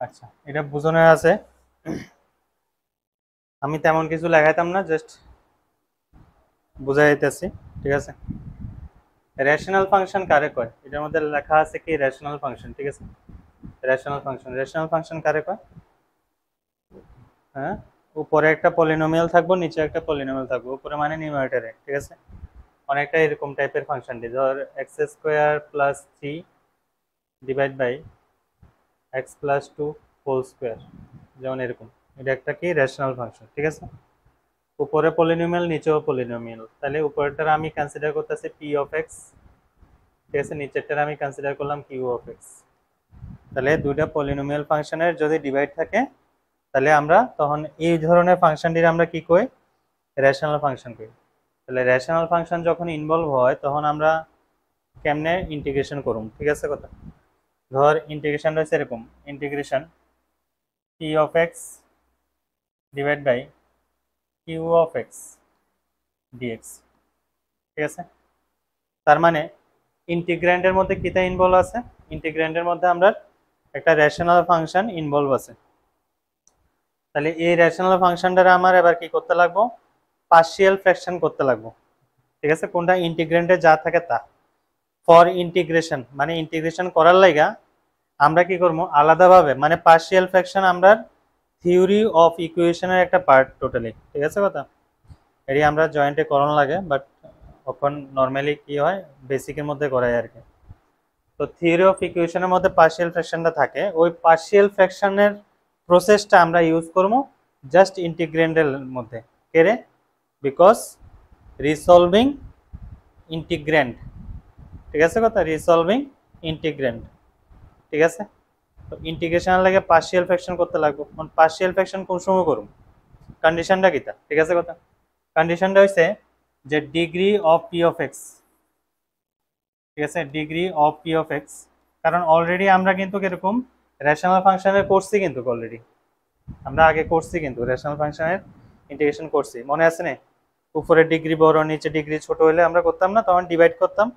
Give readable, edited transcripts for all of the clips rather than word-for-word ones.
আচ্ছা, এটা বুঝানো আছে, আমি তেমন কিছু লেখাইতাম না, জাস্ট বুঝাই দিতেছি। ঠিক আছে, রেশনাল ফাংশন কারে কয়, এটার মধ্যে লেখা আছে কি রেশনাল ফাংশন। ঠিক আছে, রেশনাল ফাংশন কারে কয়? হ্যাঁ, উপরে একটা পলিনোমিয়াল থাকবো, নিচে একটা পলিনোমিয়াল থাকবো, উপরে মানে নিউমারেটরে। ঠিক আছে, অনেকটা এরকম টাইপের ফাংশনটি, ধর x square plus 3 divide by x plus 2 whole square, যেমন এরকম। এটা একটা কি রেশনাল ফাংশন। ঠিক আছে, উপরে পলিনোমিয়াল নিচেও পলিনোমিয়াল, তাহলে উপরেরটার আমি কনসিডার করতেছি পি অফ এক্স। ঠিক আছে, নিচেরটার আমি কনসিডার করলাম কিউ অফ এক্স। তাহলে দুইটা পলিনোমিয়াল ফাংশনের যদি ডিভাইড থাকে, তাহলে আমরা তখন এই ধরনের ফাংশনটির আমরা কি কই, রেশনাল ফাংশন কই। তাহলে রেশনাল ফাংশন যখন ইনভলভ হয় তখন আমরা কেমনে ইন্টিগ্রেশন করুম। ঠিক আছে কথা, ধর ইন্টিগ্রেশন রয়েছে এরকম, integration P of x divide by Q of x d x. ঠিক আছে, তার মানে ইন্টিগ্র্যান্ডের মধ্যে কিটা ইনভলভ আছে, ইন্টিগ্র্যান্ডের মধ্যে আমরা একটা রেশনাল ফাংশন ইনভলভ আছে। তাহলে এই রেশনাল ফাংশনটারে আমার এবার কি করতে লাগবো, পার্শিয়াল ফ্র্যাকশন করতে লাগবো। ঠিক আছে, কোনটা ইন্টিগ্র্যান্ডে যা থাকে তা। ফর ইন্টিগ্রেশন মানে ইন্টিগ্রেশন করার লাইগা আমরা কি করবো আলাদাভাবে, মানে পার্শিয়াল ফ্র্যাকশন আমরা থিওরি অফ ইকুয়েশনের একটা পার্ট টোটালি। ঠিক আছে কথা, এটি আমরা জয়েন্টে করণ লাগে, বাট এখন নর্মালি কি হয় বেসিকের মধ্যে করাই আর কি। তো থিওরি অফ ইকুয়েশনের মধ্যে পার্শিয়াল ফ্র্যাকশনটা থাকে, ওই পার্শিয়াল ফ্র্যাকশনের প্রসেসটা আমরা ইউজ করবো জাস্ট ইন্টিগ্রেন্ডের মধ্যে। কেরে, বিকজ রিসলভিং ইন্টিগ্র্যান্ড। ঠিক আছে কথা, রিসলভিং ইন্টিগ্র্যান্ড। ঠিক আছে, তো ইন্টিগ্রেশন লাগে পার্শিয়াল ফ্র্যাকশন করতে লাগবে। পার্শিয়াল ফ্র্যাকশন কোন সময় করুন, কন্ডিশনটা কিটা। ঠিক আছে কথা, কন্ডিশনটা হচ্ছে যে degree of P of x. ঠিক আছে, degree of P of x, কারণ অলরেডি আমরা কিন্তু কিরকম রেশনাল ফাংশনের করছি, কিন্তু অলরেডি আমরা আগে করছি, কিন্তু রেশনাল ফাংশনের ইন্টিগ্রেশন করছি, মনে আছে না? উপরের ডিগ্রি বড় নিচে ডিগ্রি ছোট হলে আমরা করতাম না, তখন ডিভাইড করতাম,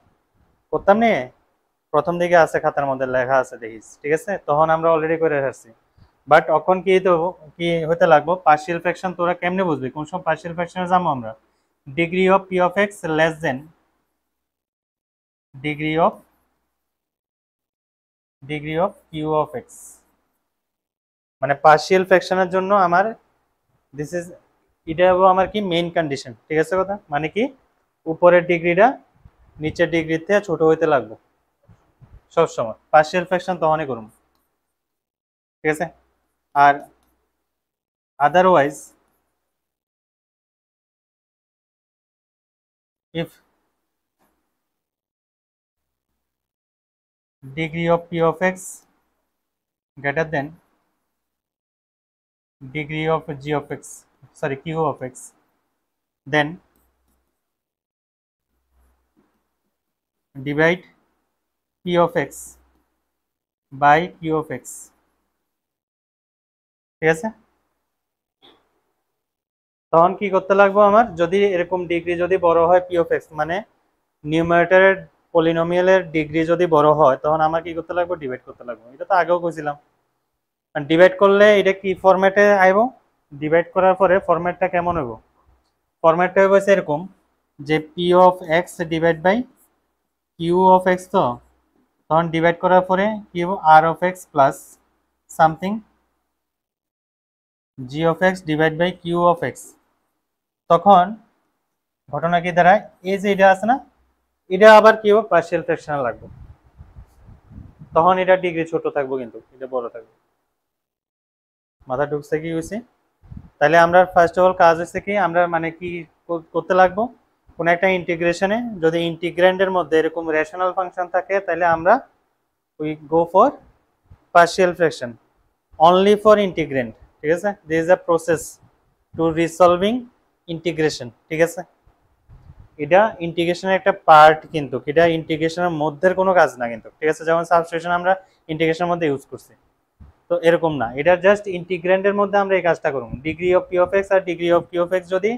করতাম নিয়ে প্রথম দিকে আছে খাতার মধ্যে লেখা আছে দেখিস। ঠিক আছে, তখন আমরা অলরেডি করে রাখছি। বাট এখন কি তো কি হতে লাগবো, পার্শিয়াল ফ্র্যাকশন তোরা কেমনে বুঝবি কোন সব পার্শিয়াল ফ্র্যাকশনে যাবো আমরা, degree of P of x less than degree of Q of x. মানে পার্শিয়াল ফ্র্যাকশনের জন্য আমার দিস ইজ, এটা হবো আমার কি মেইন কন্ডিশন। ঠিক আছে কথা, মানে কি উপরের ডিগ্রিটা নিচের ডিগ্রির থেকে ছোট হইতে লাগবো সবসময়, পার্শিয়াল ফ্র্যাকশন তখনই করুন। ঠিক আছে, আর otherwise if degree of p of x greater than degree of g of x, sorry q of x, then divide p of x by q of x। ঠিক আছে, তখন কি করতে লাগবো আমার, যদি এরকম ডিগ্রি যদি বড় হয় p of x, মানে নিউমারেটরের পলিনোমিয়ালের ডিগ্রি যদি বড় হয়, তখন আমার কি করতে লাগবে, ডিভাইড করতে লাগবে। এটা তো আগেও কইছিলাম। ডিভাইড করলে এটা কি ফরম্যাটে আইব, ডিভাইড করার পরে ফরম্যাটটা কেমন হইব, ফরম্যাটটা হইব এরকম যে P of x divide by Q of X, তো তখন ডিভাইড করার পরে কি হবো R of X plus something G of x divide by Q of X. তখন ঘটনা কি দাঁড়ায়, এই যে এটা আছে না, এটা আবার কি হবে পার্শিয়াল ফ্র্যাকশনে লাগবে, তখন এটা ডিগ্রি ছোট থাকবো কিন্তু এটা বড় থাকবে। মাথা ঢুকছে কি হয়েছে? তাহলে আমরা ফার্স্ট অফ অল কাজ হচ্ছে কি, আমরা মানে কি করতে লাগবো, কোন একটা ইন্টিগ্রেশনে যদি ইন্টিগ্র্যান্ডের মধ্যে এরকম রেশনাল ফাংশন থাকে, তাহলে আমরা we go for partial fraction only for integrand. ঠিক আছে, this is a process to resolving integration. ঠিক আছে, এটা ইন্টিগ্রেশনের একটা পার্ট, কিন্তু এটা ইন্টিগ্রেশনের মধ্যের কোনো কাজ না কিন্তু। ঠিক আছে, যেমন সাবস্টিটিউশন আমরা ইন্টিগ্রেশনের মধ্যে ইউজ করছি, তো এরকম না, এটা জাস্ট ইন্টিগ্র্যান্ডের মধ্যে আমরা এই কাজটা করব। Degree of P of x আর degree of Q of x, যদি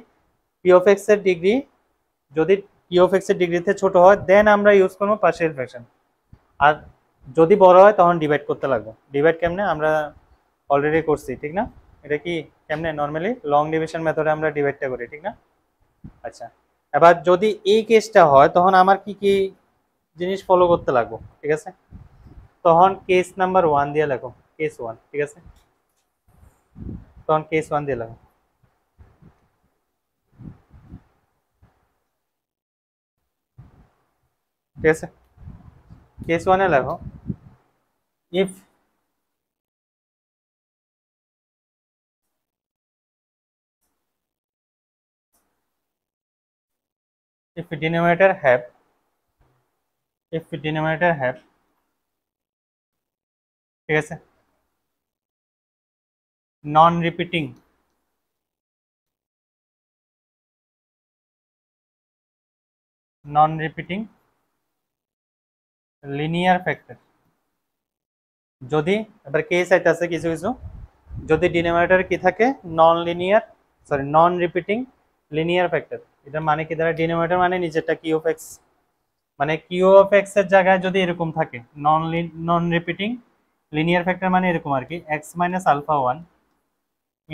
পি অফ এক্স এর ডিগ্রি যদি পি অফ এক্স এর ডিগ্রিতে ছোট হয়, দেন আমরা ইউজ করবো পার্শিয়াল ফ্র্যাকশন। আর যদি বড় হয় তখন ডিভাইড করতে লাগবে। ডিভাইড কেমনে, আমরা অলরেডি করছি, ঠিক না? এটা কি কেমনে নরমালি লং ডিভিশন মেথডে আমরা ডিভাইডটা করি, ঠিক না? আচ্ছা, এবার যদি এই কেসটা হয় তখন আমার কি কি জিনিস ফলো করতে লাগবে, ঠিক আছে? তখন কেস নাম্বার 1 দিয়ে লেখো, কেস 1, ঠিক আছে? তখন কেস 1 দিয়ে লেখো, ঠিক আছে? কেস 1 এ লেখো if if denominator have if denominator have, ঠিক আছে, নন রিপিটিং লিনিয়ার ফ্যাক্টর, যদি এবার কেস এটা আছে কিছু কিছু, যদি ডিনোমিনেটর কি থাকে নন রিপিটিং লিনিয়ার ফ্যাক্টর, এটা মানে কি দ্বারা ডিনোমিনেটর মানে নিচেরটা কিউ অফ এক্স, মানে কিউ অফ এক্স এর জায়গায় যদি এরকম থাকে নন রিপিটিং লিনিয়ার ফ্যাক্টর মানে এরকম আর কি, x minus alpha 1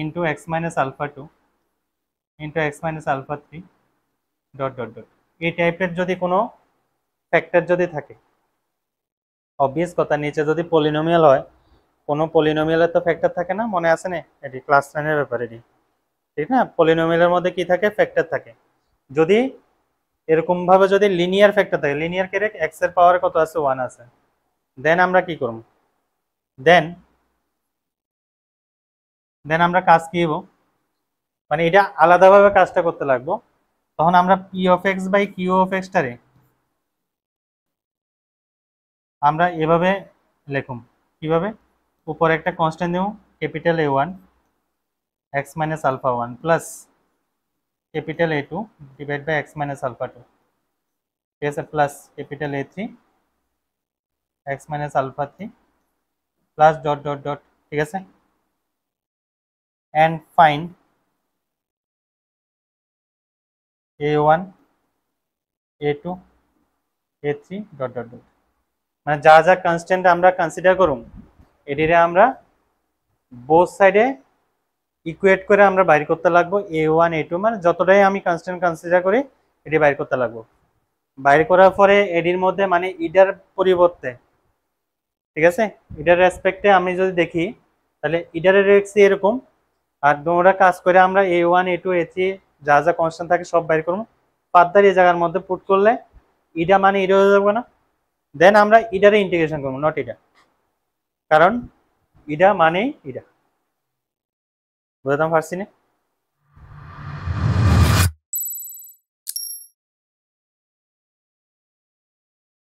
into x minus alpha 2 into x minus alpha 3 dot dot dot, এই টাইপের যদি কোনো ফ্যাক্টর যদি থাকে, অবভিয়াস কথা নিচে যদি পলিনোমিয়াল হয়, কোনো পলিনোমিয়ালের তো ফ্যাক্টর থাকে না, মনে আছে না এটি ক্লাস 9 এর ব্যাপারে, ঠিক না? পলিনোমিয়ালের মধ্যে কি থাকে, ফ্যাক্টর থাকে। যদি এরকম ভাবে যদি লিনিয়ার ফ্যাক্টর থাকে, লিনিয়ার কে এক্স এর পাওয়ার কত আছে, 1 আছে, দেন আমরা কি করব, দেন দেন আমরা কাজ কি হবো, মানে এটা আলাদাভাবে কাজটা করতে লাগবো। তখন আমরা P of X by Q of X টারে আমরা এভাবে লিখুম, কিভাবে, উপরে একটা কনস্ট্যান্ট দেব capital A1 X minus alpha 1 plus capital A2 divide by X minus alpha 2, ঠিক আছে, plus capital A3 X minus alpha 3 plus dot dot dot, ঠিক আছে, and find A1 A2 A3 dot dot dot, মানে যা যা constant আমরা consider করুম এটিরে আমরা বোথ সাইডে ইকুয়েট করে আমরা বাইর করতে লাগবো A1 A2, মানে যতটাই আমি কনস্ট্যান্ট কনসিডার করি এটি বাইর করতে লাগবো। বাইর করার পরে এটির মধ্যে মানে ইডার পরিবর্তে, ঠিক আছে, ইডার রেসপেক্টে আমি যদি দেখি তাহলে ইডারের রেক্স এরকম, আর তোমরা কাজ করে আমরা A1 A2 A3 যা যা কনস্ট্যান্ট থাকে সব বাইর করবো, ফার্দার এই জায়গার মধ্যে পুট করলে ইডা মানে ইডা হয়ে যাবে না, দেন আমরা ইডারে ইন্টিগ্রেশন করবো, নট ইডা, কারণ ইডা মানেই ইডা। বুঝতে পারছি না?